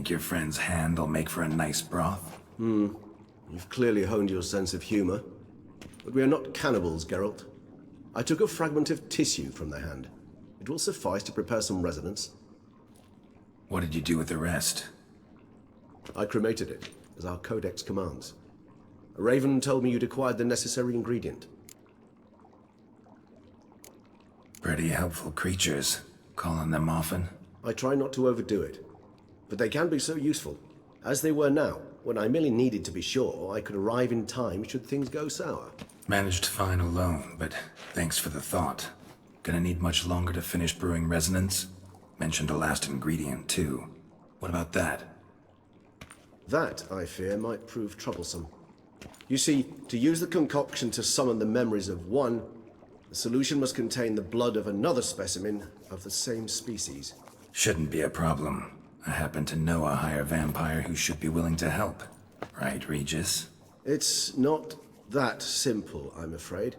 Think your friend's hand will make for a nice broth? You've clearly honed your sense of humor. But we are not cannibals, Geralt. I took a fragment of tissue from the hand. It will suffice to prepare some resonance. What did you do with the rest? I cremated it, as our codex commands. A raven told me you'd acquired the necessary ingredient. Pretty helpful creatures. Call on them often? I try not to overdo it, but they can be so useful. As they were now, when I merely needed to be sure I could arrive in time should things go sour. Managed fine alone, but thanks for the thought. Gonna need much longer to finish brewing resonance? Mentioned a last ingredient, too. What about that? That, I fear, might prove troublesome. You see, to use the concoction to summon the memories of one, the solution must contain the blood of another specimen of the same species. Shouldn't be a problem. I happen to know a higher vampire who should be willing to help. Right, Regis? It's not that simple, I'm afraid.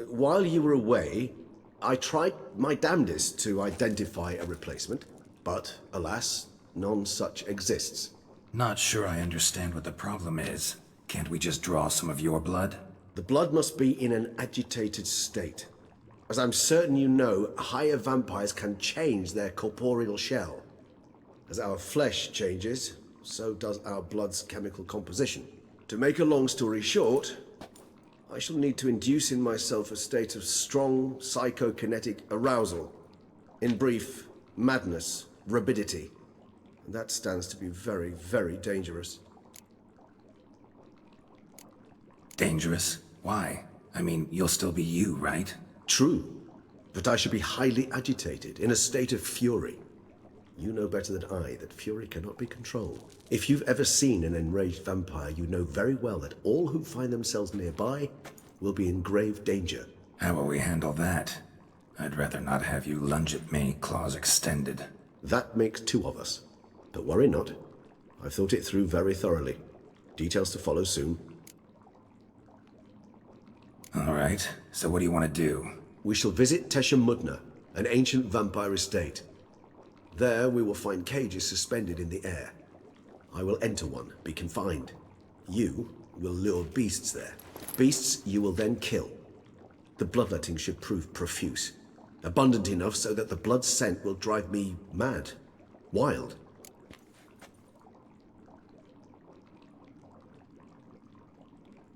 While you were away, I tried my damnedest to identify a replacement, but alas, none such exists. Not sure I understand what the problem is. Can't we just draw some of your blood? The blood must be in an agitated state. As I'm certain you know, higher vampires can change their corporeal shell. As our flesh changes, so does our blood's chemical composition. To make a long story short, I shall need to induce in myself a state of strong psychokinetic arousal. In brief, madness, rabidity. And that stands to be very, very dangerous. Dangerous? Why? I mean, you'll still be you, right? True, but I should be highly agitated, in a state of fury. You know better than I that fury cannot be controlled. If you've ever seen an enraged vampire, you know very well that all who find themselves nearby will be in grave danger. How will we handle that? I'd rather not have you lunge at me, claws extended. That makes two of us. But worry not. I've thought it through very thoroughly. Details to follow soon. All right, so what do you want to do? We shall visit Teshem Mudna, an ancient vampire estate. There we will find cages suspended in the air. I will enter one, be confined. You will lure beasts there. Beasts you will then kill. The bloodletting should prove profuse. Abundant enough so that the blood scent will drive me mad. Wild.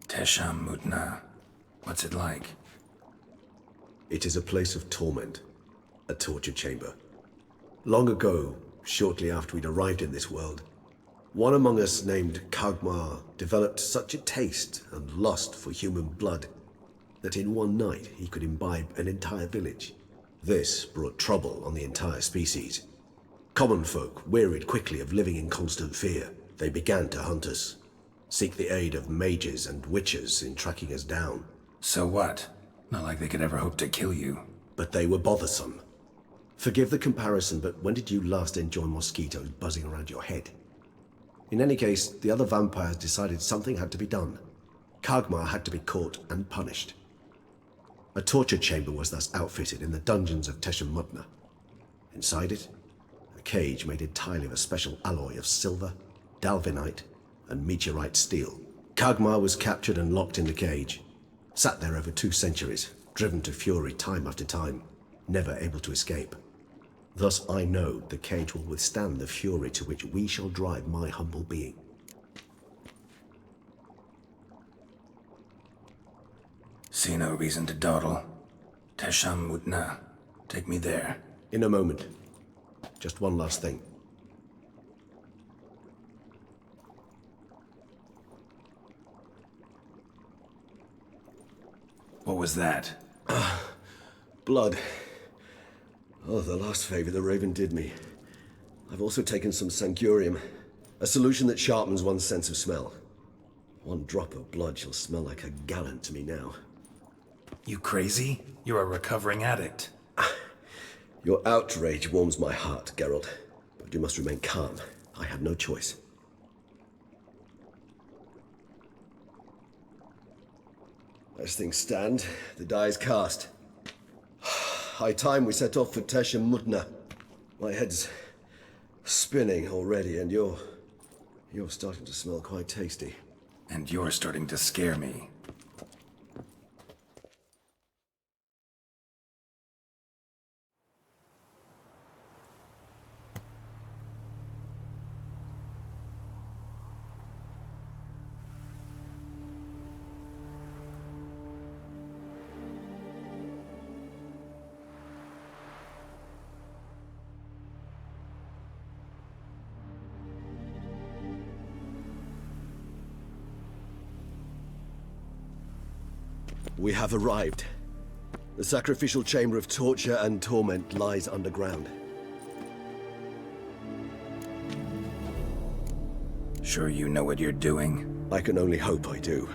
Teshem Mudna. What's it like? It is a place of torment. A torture chamber. Long ago, shortly after we'd arrived in this world, one among us named Kagmar developed such a taste and lust for human blood that in one night he could imbibe an entire village. This brought trouble on the entire species. Common folk wearied quickly of living in constant fear. They began to hunt us, seek the aid of mages and witches in tracking us down. So what? Not like they could ever hope to kill you. But they were bothersome. Forgive the comparison, but when did you last enjoy mosquitoes buzzing around your head? In any case, the other vampires decided something had to be done. Kagmar had to be caught and punished. A torture chamber was thus outfitted in the dungeons of Teshem Mudna. Inside it, a cage made entirely of a special alloy of silver, dalvinite, and meteorite steel. Kagmar was captured and locked in the cage. Sat there over 2 centuries, driven to fury time after time, never able to escape. Thus I know the cage will withstand the fury to which we shall drive my humble being. See no reason to dawdle. Teshem Mudna. Take me there. In a moment. Just one last thing. What was that? Blood. Oh, the last favor the Raven did me. I've also taken some Sancurium, a solution that sharpens one's sense of smell. One drop of blood shall smell like a gallon to me now. You crazy? You're a recovering addict. Your outrage warms my heart, Geralt, but you must remain calm. I have no choice. As things stand, the die is cast. High time we set off for Teshem Mudna. My head's Spinning already, and you're starting to smell quite tasty. And you're starting to scare me. We have arrived. The sacrificial chamber of torture and torment lies underground. Sure you know what you're doing? I can only hope I do.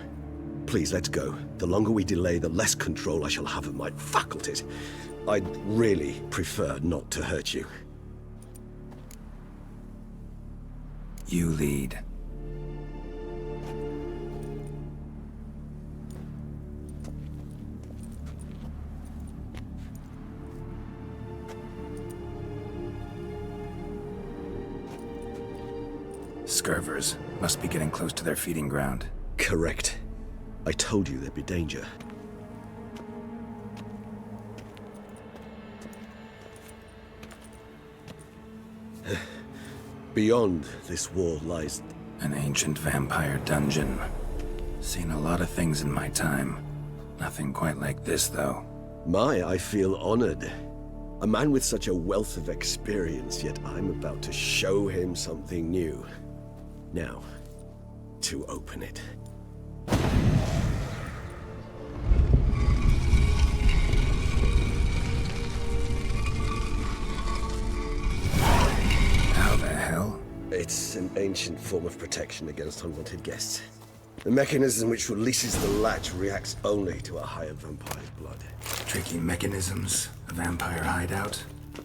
Please, let's go. The longer we delay, the less control I shall have of my faculties. I'd really prefer not to hurt you. You lead. Scurvers must be getting close to their feeding ground. Correct. I told you there'd be danger. Beyond this wall lies... An ancient vampire dungeon. Seen a lot of things in my time. Nothing quite like this, though. I feel honored. A man with such a wealth of experience, yet I'm about to show him something new. Now, to open it. How the hell? It's an ancient form of protection against unwanted guests. The mechanism which releases the latch reacts only to a higher vampire's blood. Tricky mechanisms, a vampire hideout.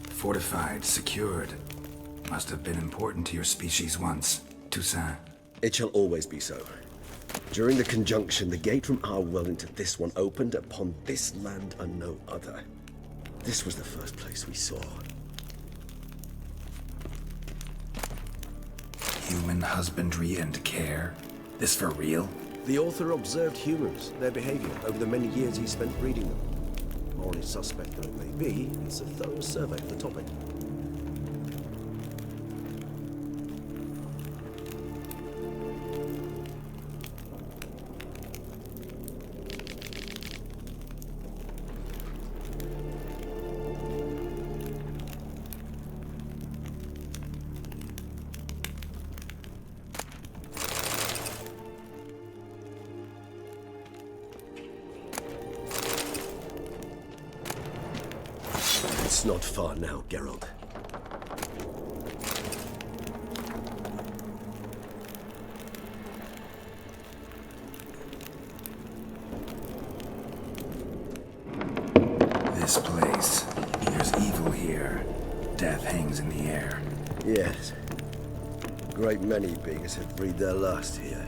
Fortified, secured. Must have been important to your species once. Toussaint. It shall always be so. During the conjunction, the gate from our world into this one opened upon this land and no other. This was the first place we saw. Human husbandry and care? This for real? The author observed humans, their behavior, over the many years he spent breeding them. Morally suspect though it may be, it's a thorough survey of the topic. It's not far now, Geralt. This place. There's evil here. Death hangs in the air. Yes. A great many beings have breathed their last here.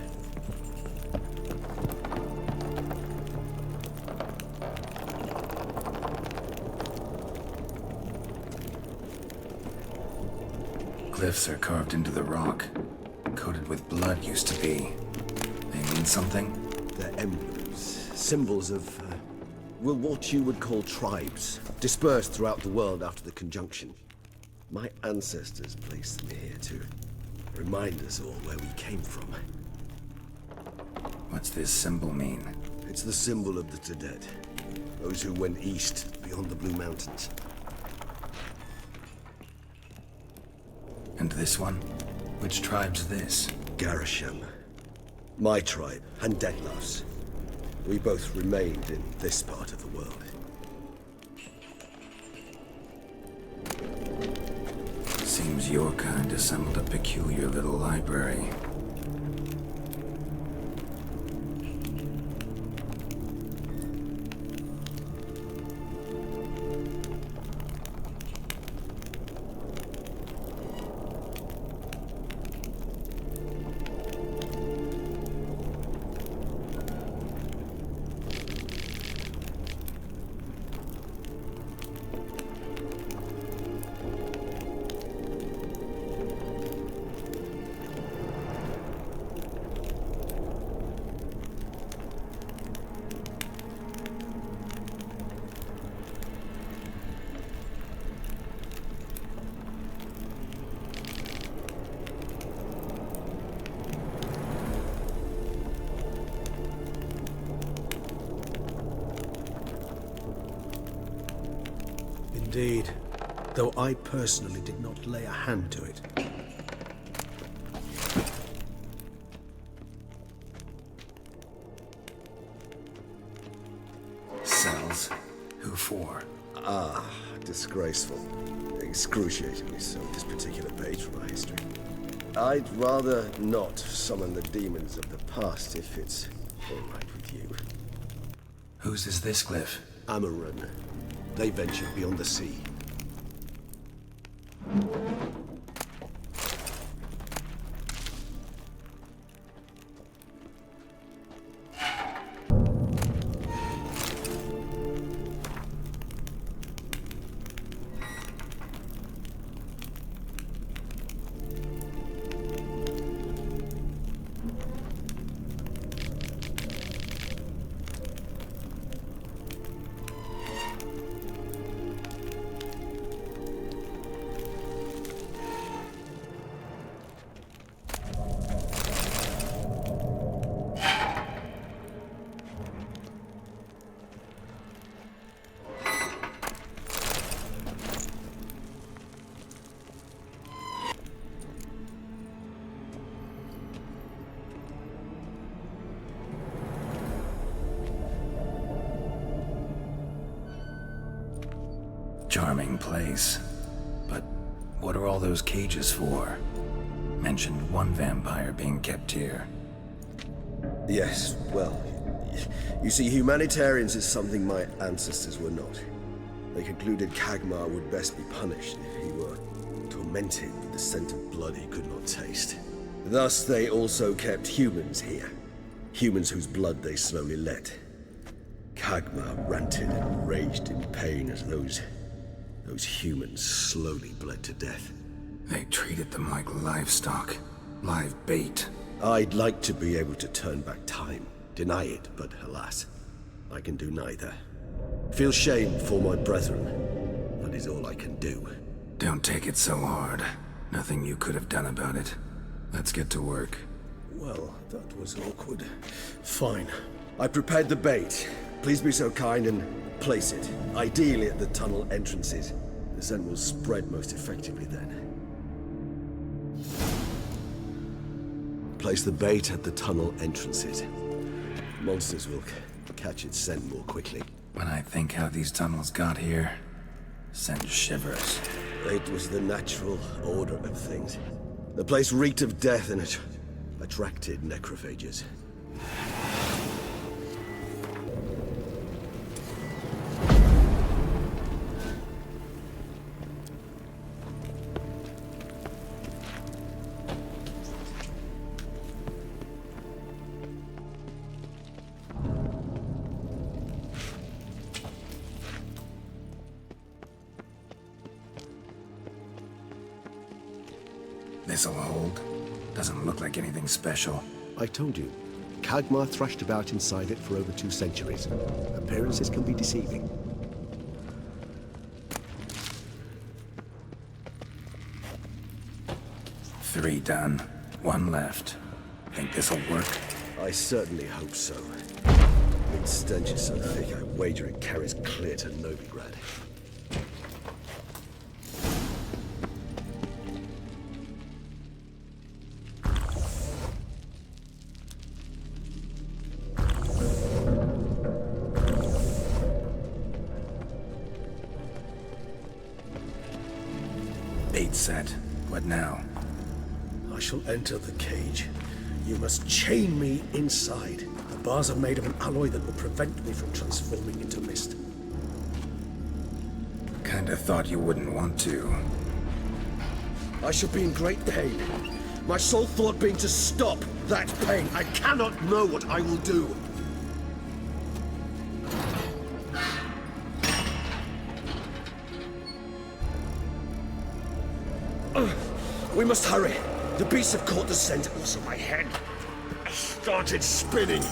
Glyphs are carved into the rock. Coated with blood used to be. They mean something? They're emblems, symbols of, well, what you would call tribes, dispersed throughout the world after the conjunction. My ancestors placed them here to remind us all where we came from. What's this symbol mean? It's the symbol of the Tedet, those who went east beyond the Blue Mountains. And this one? Which tribe's this? Garisham. My tribe, and Detlef's. We both remained in this part of the world. Seems your kind assembled a peculiar little library. Indeed. Though I personally did not lay a hand to it. Cells? Who for? Disgraceful. Excruciatingly so, this particular page from our history. I'd rather not summon the demons of the past if it's all right with you. Whose is this cliff? Amaran. They ventured beyond the sea. Charming place. But what are all those cages for? Mentioned one vampire being kept here. Yes, well, you see, humanitarians is something my ancestors were not. They concluded Kagmar would best be punished if he were tormented with the scent of blood he could not taste. Thus, they also kept humans here. Humans whose blood they slowly let. Kagmar ranted and raged in pain as those humans slowly bled to death. They treated them like livestock. Live bait. I'd like to be able to turn back time, deny it, but alas, I can do neither. Feel shame for my brethren. That is all I can do. Don't take it so hard. Nothing you could have done about it. Let's get to work. Well, that was awkward. Fine. I prepared the bait. Please be so kind and place it, ideally at the tunnel entrances. The scent will spread most effectively then. Place the bait at the tunnel entrances. Monsters will catch its scent more quickly. When I think how these tunnels got here, send shivers. It was the natural order of things. The place reeked of death and it attracted necrophages. This'll hold. Doesn't look like anything special. I told you, Kagmar thrashed about inside it for over 2 centuries. Appearances can be deceiving. Three done. One left. Think this'll work? I certainly hope so. Its stench is so thick, I wager it carries clear to Novigrad. Bait set. What now? I shall enter the cage. You must chain me inside. The bars are made of an alloy that will prevent me from transforming into mist. Kinda thought you wouldn't want to. I shall be in great pain. My sole thought being to stop that pain. I cannot know what I will do. We must hurry. The beasts have caught the scent, also my head started spinning.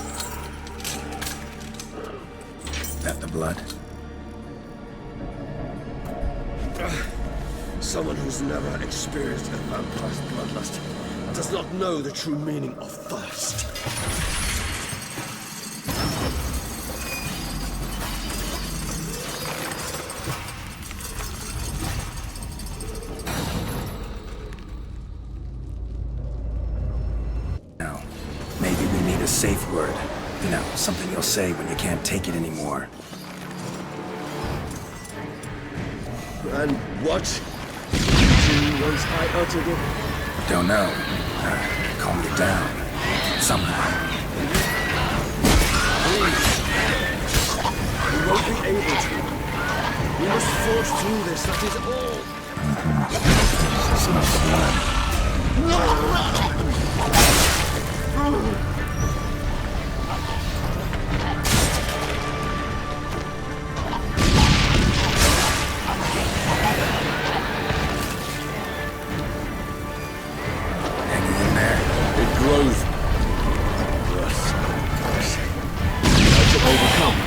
That the blood? Someone who's never experienced a vampire's bloodlust does not know the true meaning of thirst. safe word. You know, something you'll say when you can't take it anymore. And what? Once I uttered it. Don't know. Calm you down. Somehow. We won't be able to. We must forge through this, that is all. Smell the blood. Hanging in there. It grows. Yes. How to overcome.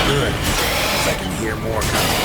Good. If I can hear more coming.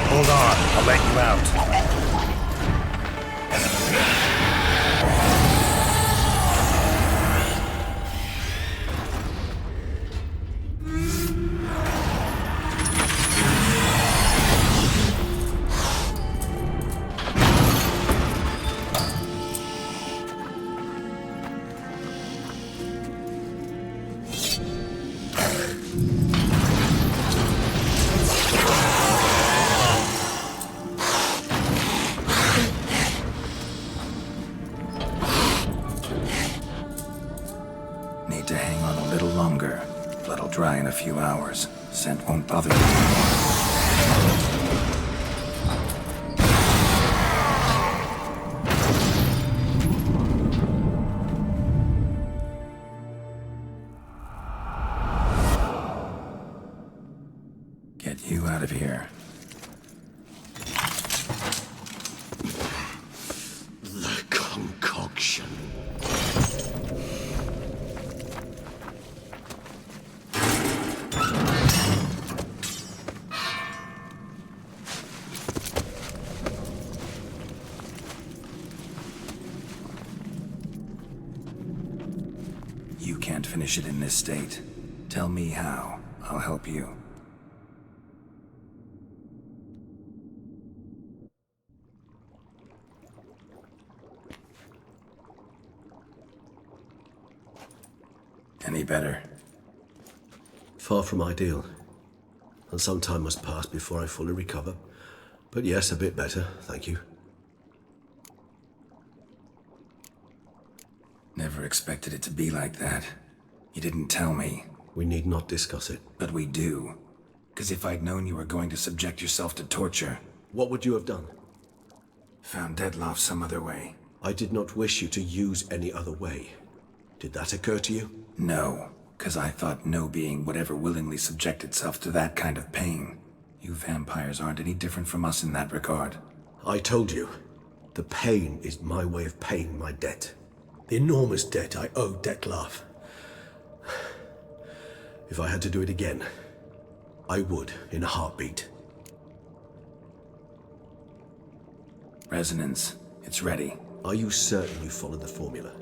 Hold on, I'll let you out. Need to hang on a little longer. Blood'll dry in a few hours. Scent won't bother you anymore. Get you out of here. The concoction. You can't finish it in this state. Tell me how. I'll help you. Any better? Far from ideal. And some time must pass before I fully recover. But yes, a bit better, thank you. Never expected it to be like that. You didn't tell me. We need not discuss it. But we do. 'Cause if I'd known you were going to subject yourself to torture, What would you have done? found Deadloff some other way. I did not wish you to use any other way. Did that occur to you? No, 'cause I thought no being would ever willingly subject itself to that kind of pain. You vampires aren't any different from us in that regard. I told you. The pain is my way of paying my debt. The enormous debt I owe Dettlaff. If I had to do it again, I would in a heartbeat. Resonance, it's ready. Are you certain you followed the formula?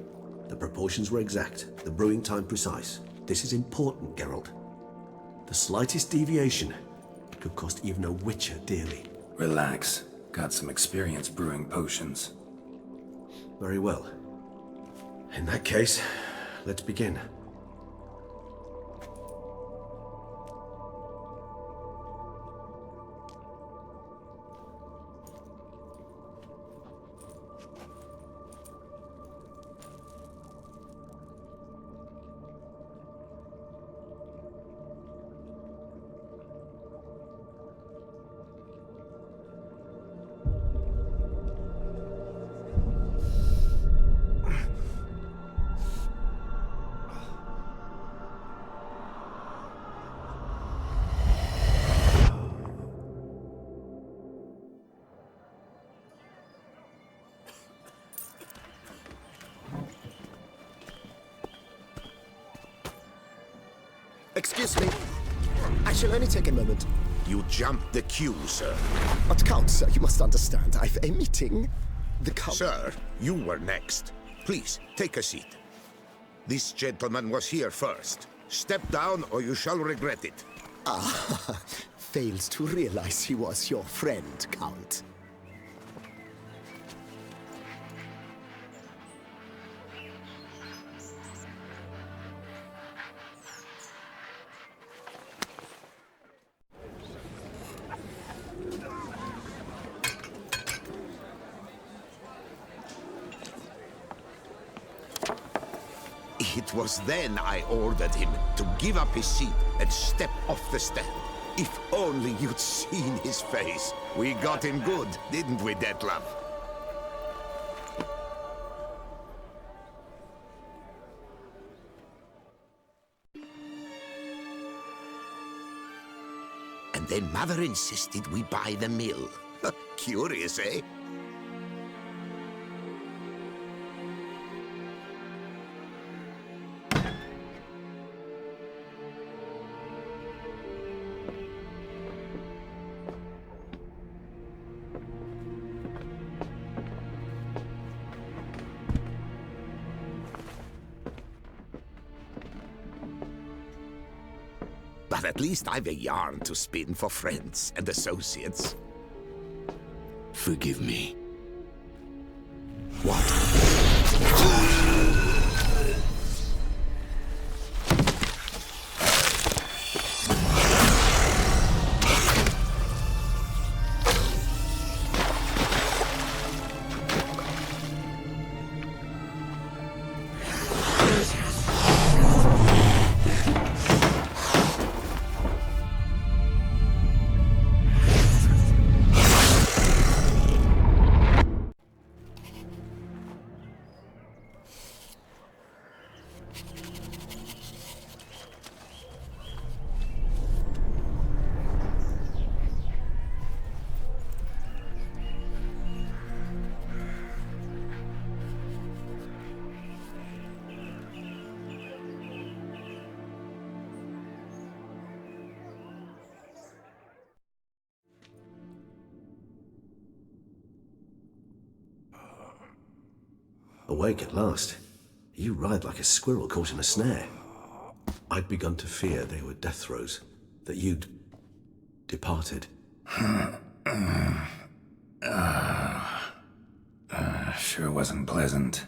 The proportions were exact, the brewing time precise. This is important, Geralt. The slightest deviation could cost even a witcher dearly. Relax. Got some experience brewing potions. Very well. In that case, let's begin. Excuse me. I shall only take a moment. You jumped the queue, sir. But Count, sir, you must understand. I've a meeting. The Count... Sir, you were next. Please, take a seat. This gentleman was here first. Step down or you shall regret it. Ah, fails to realize he was your friend, Count. It was then I ordered him to give up his seat and step off the stand. If only you'd seen his face. We got him good, didn't we, Detlef? And then Mother insisted we buy the mill. Curious, eh? But at least I've a yarn to spin for friends and associates. Forgive me. Awake at last. You writhe like a squirrel caught in a snare. I'd begun to fear they were death throes, that you'd departed. Sure wasn't pleasant,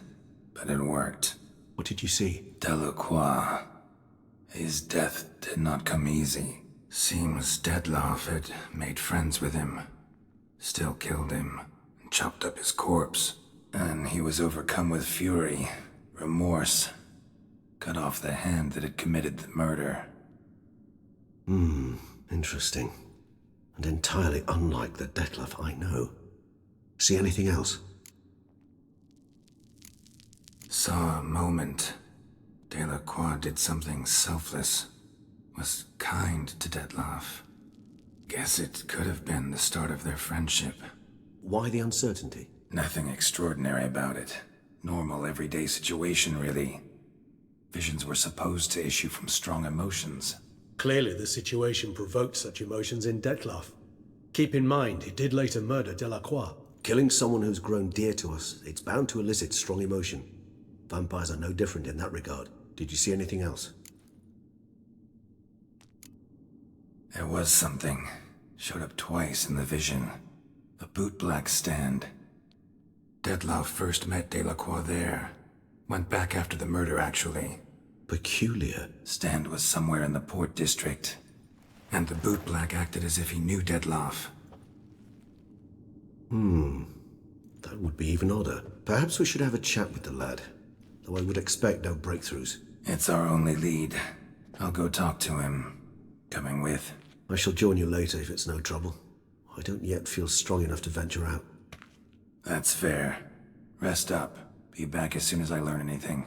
but it worked. What did you see? Delacroix. His death did not come easy. Seems Detlef had made friends with him, still killed him, and chopped up his corpse. And he was overcome with fury, remorse, cut off the hand that had committed the murder. Interesting. And entirely unlike the Detlef I know. See anything else? Saw a moment. Delacroix did something selfless. Was kind to Detlef. Guess it could have been the start of their friendship. Why the uncertainty? Nothing extraordinary about it. Normal, everyday situation, really. Visions were supposed to issue from strong emotions. Clearly, the situation provoked such emotions in Detlef. Keep in mind, he did later murder Delacroix. Killing someone who's grown dear to us, it's bound to elicit strong emotion. Vampires are no different in that regard. Did you see anything else? There was something. Showed up twice in the vision. A bootblack stand. Detlef first met Delacroix there. Went back after the murder, actually. Peculiar. Stand was somewhere in the Port District. And the bootblack acted as if he knew Detlef. That would be even odder. Perhaps we should have a chat with the lad. Though I would expect no breakthroughs. It's our only lead. I'll go talk to him. Coming with? I shall join you later if it's no trouble. I don't yet feel strong enough to venture out. That's fair. Rest up. Be back as soon as I learn anything.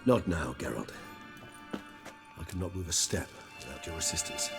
Not now, Geralt. I could not move a step without your assistance.